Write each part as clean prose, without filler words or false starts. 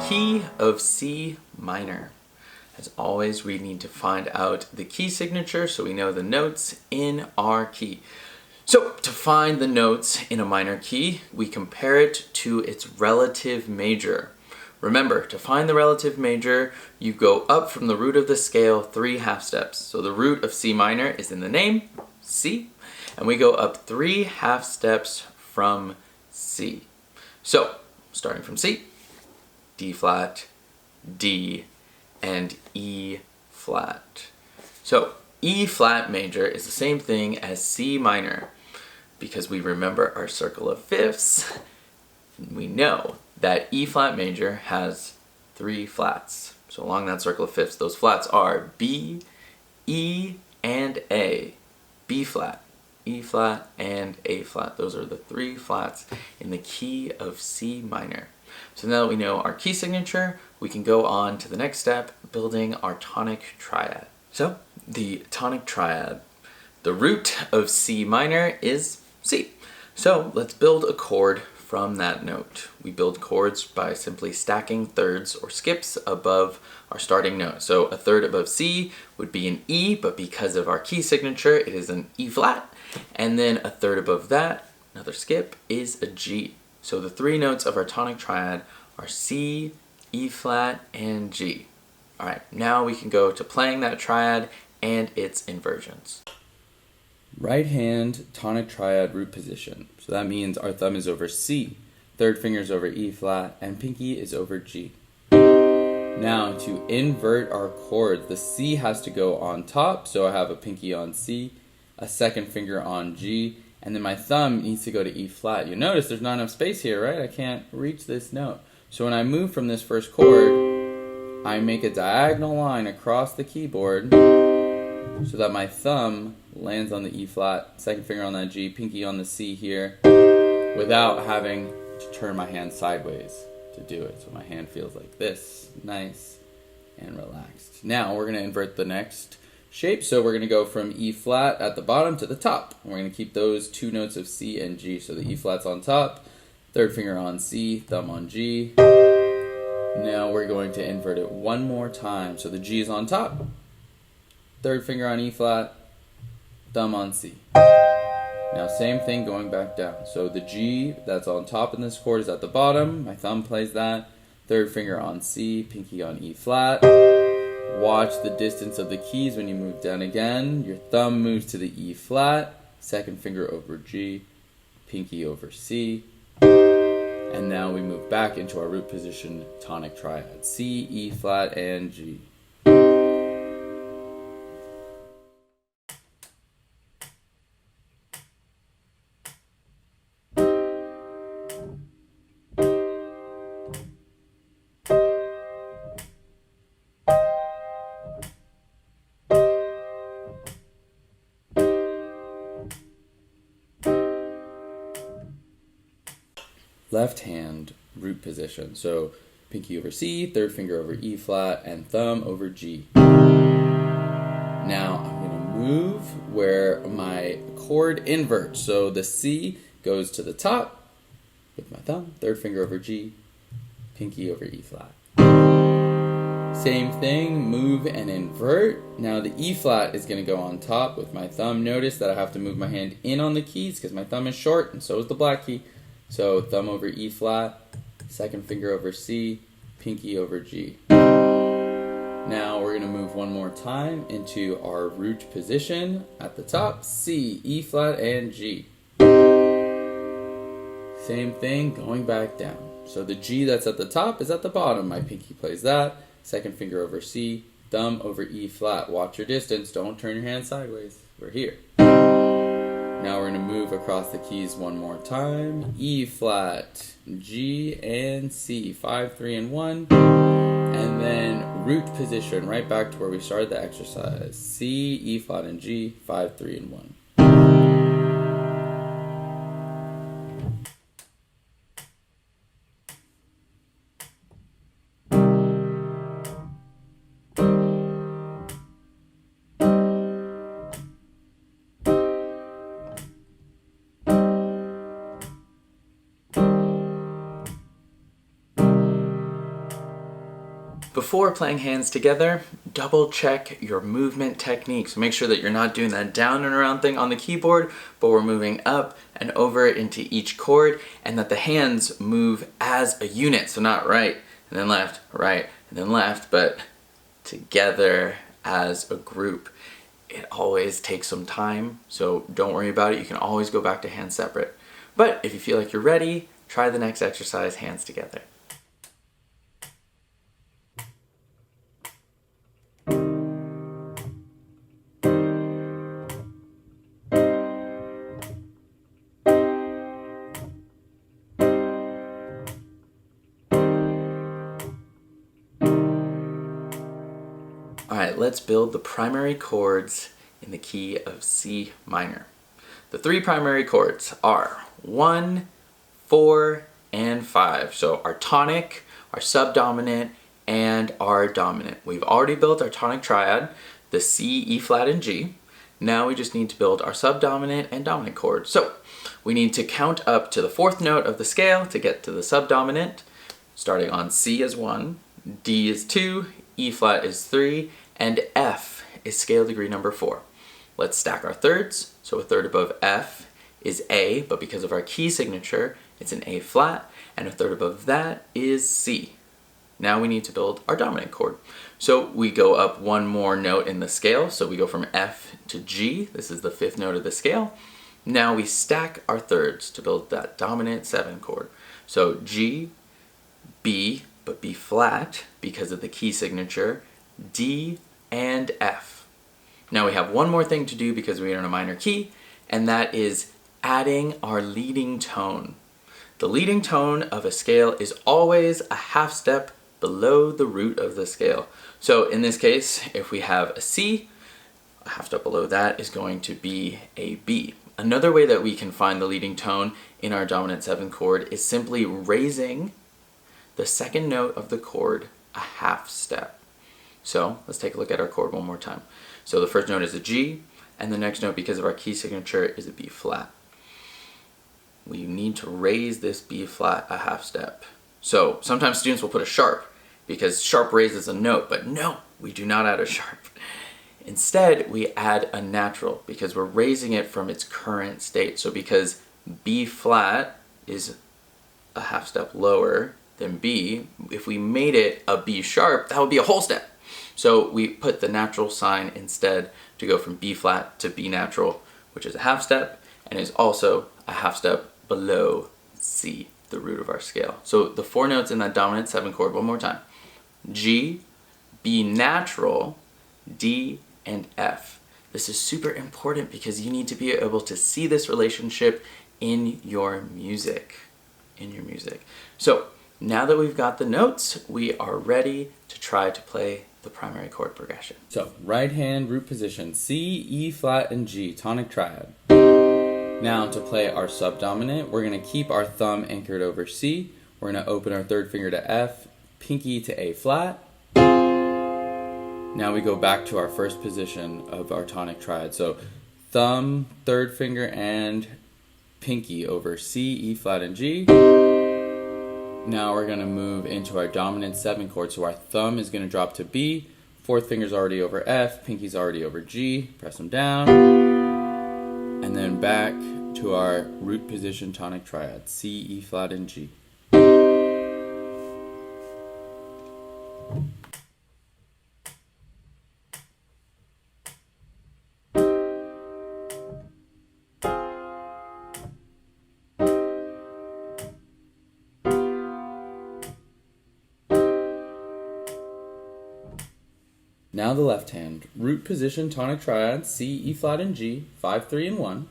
key of C minor. As always, we need to find out the key signature so we know the notes in our key. So to find the notes in a minor key, we compare it to its relative major. Remember, to find the relative major, you go up from the root of the scale 3 half steps. So the root of C minor is in the name, C, and we go up 3 half steps from C. So, starting from C, D flat, D, and E flat. So E flat major is the same thing as C minor. Because we remember our circle of fifths, we know that E flat major has 3 flats. So along that circle of fifths, those flats are B, E, and A. B flat, E flat, and A flat. Those are the 3 flats in the key of C minor. So now that we know our key signature, we can go on to the next step, building our tonic triad. So the tonic triad, the root of C minor is C. So let's build a chord from that note. We build chords by simply stacking thirds or skips above our starting note. So a third above C would be an E, but because of our key signature, it is an E flat. And then a third above that, another skip, is a G. So the 3 notes of our tonic triad are C, E flat, and G. All right, now we can go to playing that triad and its inversions. Right hand tonic triad root position. So that means our thumb is over C, third finger is over E flat, and pinky is over G. Now to invert our chords, the C has to go on top, so I have a pinky on C, a second finger on G, and then my thumb needs to go to E flat. You notice there's not enough space here, right? I can't reach this note. So when I move from this first chord, I make a diagonal line across the keyboard so that my thumb lands on the E flat, second finger on that G, pinky on the C here, without having to turn my hand sideways to do it. So my hand feels like this, nice and relaxed. Now we're going to invert the next shape. So we're going to go from E flat at the bottom to the top. We're going to keep those 2 notes of C and G. So the E flat's on top, third finger on C, thumb on G. Now we're going to invert it one more time. So the G is on top, third finger on E flat, thumb on C. Now same thing going back down. So the G that's on top in this chord is at the bottom. My thumb plays that. Third finger on C, pinky on E flat. Watch the distance of the keys when you move down again. Your thumb moves to the E flat, second finger over G, pinky over C. And now we move back into our root position tonic triad. C, E flat, and G. Left hand root position. So pinky over C, third finger over E flat, and thumb over G. Now I'm going to move where my chord inverts. So the C goes to the top with my thumb, third finger over G, pinky over E flat. Same thing, move and invert. Now the E flat is going to go on top with my thumb. Notice that I have to move my hand in on the keys because my thumb is short and so is the black key. So thumb over E flat, second finger over C, pinky over G. Now we're going to move one more time into our root position at the top, C, E flat, and G. Same thing going back down. So the G that's at the top is at the bottom. My pinky plays that, second finger over C, thumb over E flat. Watch your distance, don't turn your hand sideways. We're here. Now we're going to move across the keys one more time. E flat, G, and C. 5, 3, and 1. And then root position right back to where we started the exercise. C, E flat, and G. 5, 3, and 1. Before playing hands together, double check your movement technique. So make sure that you're not doing that down and around thing on the keyboard, but we're moving up and over into each chord, and that the hands move as a unit. So not right and then left, right and then left, but together as a group. It always takes some time, so don't worry about it. You can always go back to hands separate. But if you feel like you're ready, try the next exercise, hands together. Alright, let's build the primary chords in the key of C minor. The three primary chords are 1, 4, and 5. So our tonic, our subdominant, and our dominant. We've already built our tonic triad, the C, E flat, and G. Now we just need to build our subdominant and dominant chord. So we need to count up to the fourth note of the scale to get to the subdominant, starting on C is 1, D is 2, E flat is 3, and F is scale degree number 4. Let's stack our thirds. So a third above F is A, but because of our key signature, it's an A flat, and a third above that is C. Now we need to build our dominant chord. So we go up one more note in the scale, so we go from F to G. This is the fifth note of the scale. Now we stack our thirds to build that dominant 7 chord. So G, B, but B flat because of the key signature, D, and F. Now we have one more thing to do because we are in a minor key, and that is adding our leading tone. The leading tone of a scale is always a half step below the root of the scale. So in this case, if we have a C, a half step below that is going to be a B. Another way that we can find the leading tone in our dominant 7 chord is simply raising the second note of the chord a half step. So let's take a look at our chord one more time. So the first note is a G, and the next note, because of our key signature, is a B flat. We need to raise this B flat a half step. So sometimes students will put a sharp because sharp raises a note, but no, we do not add a sharp. Instead, we add a natural because we're raising it from its current state. So because B flat is a half step lower than B, if we made it a B sharp, that would be a whole step. So we put the natural sign instead to go from B flat to B natural, which is a half step and is also a half step below C, the root of our scale. So the 4 notes in that dominant 7 chord, one more time. G, B natural, D, and F. This is super important because you need to be able to see this relationship in your music. So now that we've got the notes, we are ready to try to play the primary chord progression. So right hand root position, C, E flat, and G, tonic triad. Now to play our subdominant, we're going to keep our thumb anchored over C. We're going to open our third finger to F, pinky to A flat. Now we go back to our first position of our tonic triad. So thumb, third finger, and pinky over C, E flat, and G. Now we're going to move into our dominant 7 chord. So our thumb is going to drop to B, fourth finger's already over F, pinky's already over G, press them down, and then back to our root position tonic triad, C, E flat, and G. Now the left hand, root position tonic triad, C, E flat, and G, 5, 3, and 1.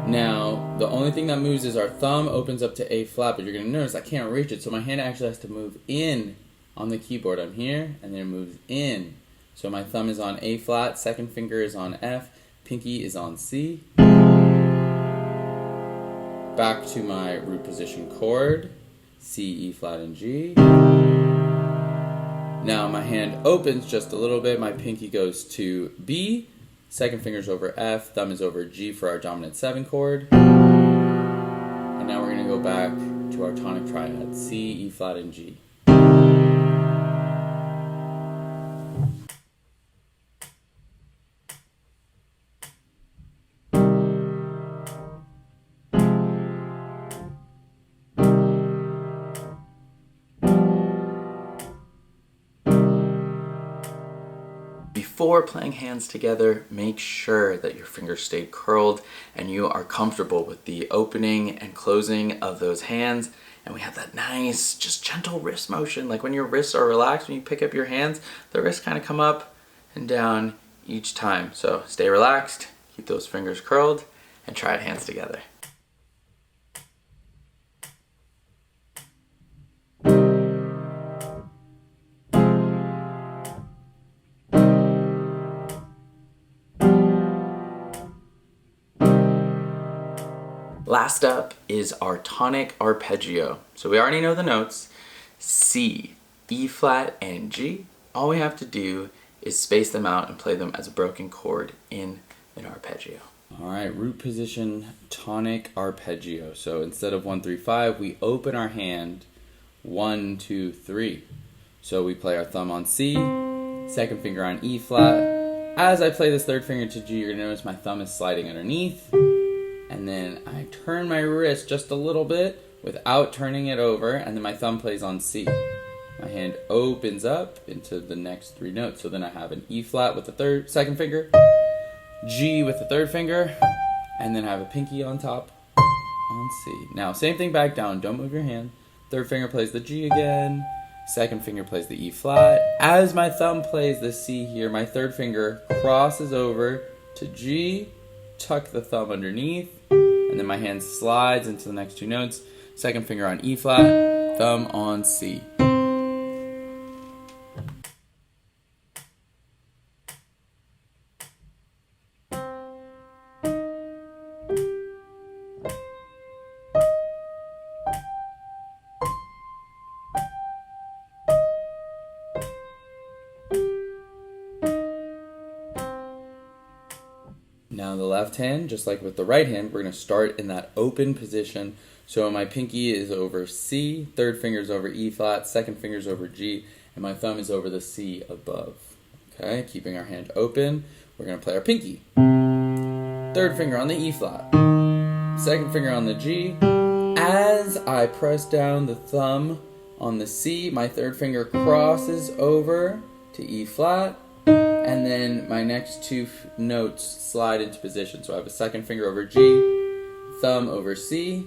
Now, the only thing that moves is our thumb opens up to A flat, but you're going to notice I can't reach it, so my hand actually has to move in on the keyboard. I'm here, and then it moves in. So my thumb is on A flat, second finger is on F, pinky is on C. Back to my root position chord, C, E flat, and G. Now my hand opens just a little bit, my pinky goes to B, second finger's over F, thumb is over G for our dominant 7 chord. And now we're going to go back to our tonic triad, C, E flat, and G. before playing hands together, make sure that your fingers stay curled and you are comfortable with the opening and closing of those hands. And we have that nice, just gentle wrist motion. Like when your wrists are relaxed, when you pick up your hands, the wrists kind of come up and down each time. So stay relaxed, keep those fingers curled, and try it hands together. Last up is our tonic arpeggio. So we already know the notes, C, E flat, and G. All we have to do is space them out and play them as a broken chord in an arpeggio. All right, root position tonic arpeggio. So instead of 1, 3, 5, we open our hand 1, 2, 3. So we play our thumb on C, second finger on E flat. As I play this third finger to G, you're gonna notice my thumb is sliding underneath. And then I turn my wrist just a little bit without turning it over, and then my thumb plays on C. My hand opens up into the next 3 notes. So then I have an E flat with the second finger, G with the third finger, and then I have a pinky on top on C. Now, same thing back down. Don't move your hand. Third finger plays the G again. Second finger plays the E flat. As my thumb plays the C here, my third finger crosses over to G, tuck the thumb underneath, and then my hand slides into the next 2 notes. Second finger on E flat, thumb on C. Now the left hand, just like with the right hand, we're going to start in that open position. So my pinky is over C, third finger is over E flat, second finger is over G, and my thumb is over the C above. Okay, keeping our hand open, we're going to play our pinky. Third finger on the E flat, second finger on the G. As I press down the thumb on the C, my third finger crosses over to E flat, and then my next 2 notes slide into position. So I have a second finger over G, thumb over C,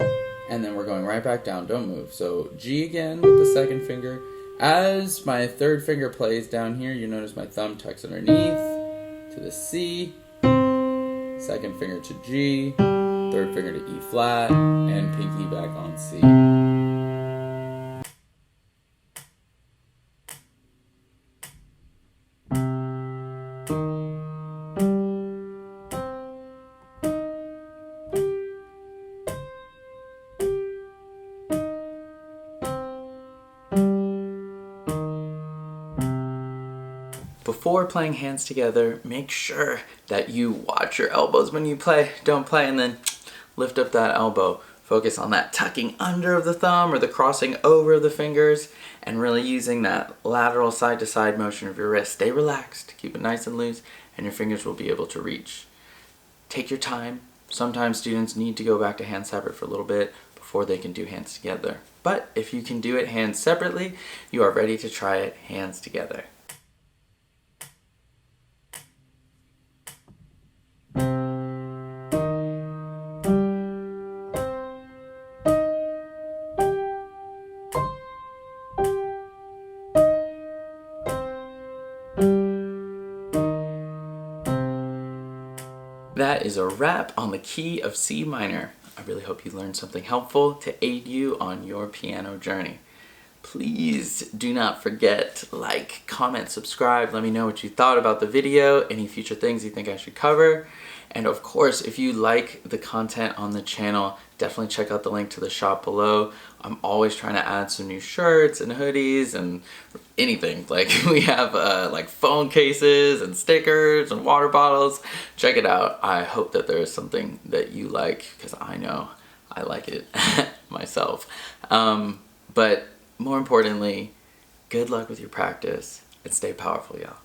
and then we're going right back down. Don't move. So G again with the second finger. As my third finger plays down here, you notice my thumb tucks underneath to the C, second finger to G, third finger to E flat, and pinky back on C. Before playing hands together, make sure that you watch your elbows when you play. Don't play and then lift up that elbow. Focus on that tucking under of the thumb or the crossing over of the fingers, and really using that lateral side-to-side motion of your wrist. Stay relaxed, keep it nice and loose, and your fingers will be able to reach. Take your time. Sometimes students need to go back to hands separate for a little bit before they can do hands together. But if you can do it hands separately, you are ready to try it hands together. That is a wrap on the key of C minor. I really hope you learned something helpful to aid you on your piano journey. Please do not forget, like, comment, subscribe. Let me know what you thought about the video, any future things you think I should cover. And of course, if you like the content on the channel, definitely check out the link to the shop below. I'm always trying to add some new shirts and hoodies and anything. Like we have like phone cases and stickers and water bottles. Check it out. I hope that there is something that you like, because I know I like it myself. But more importantly, good luck with your practice and stay powerful, y'all.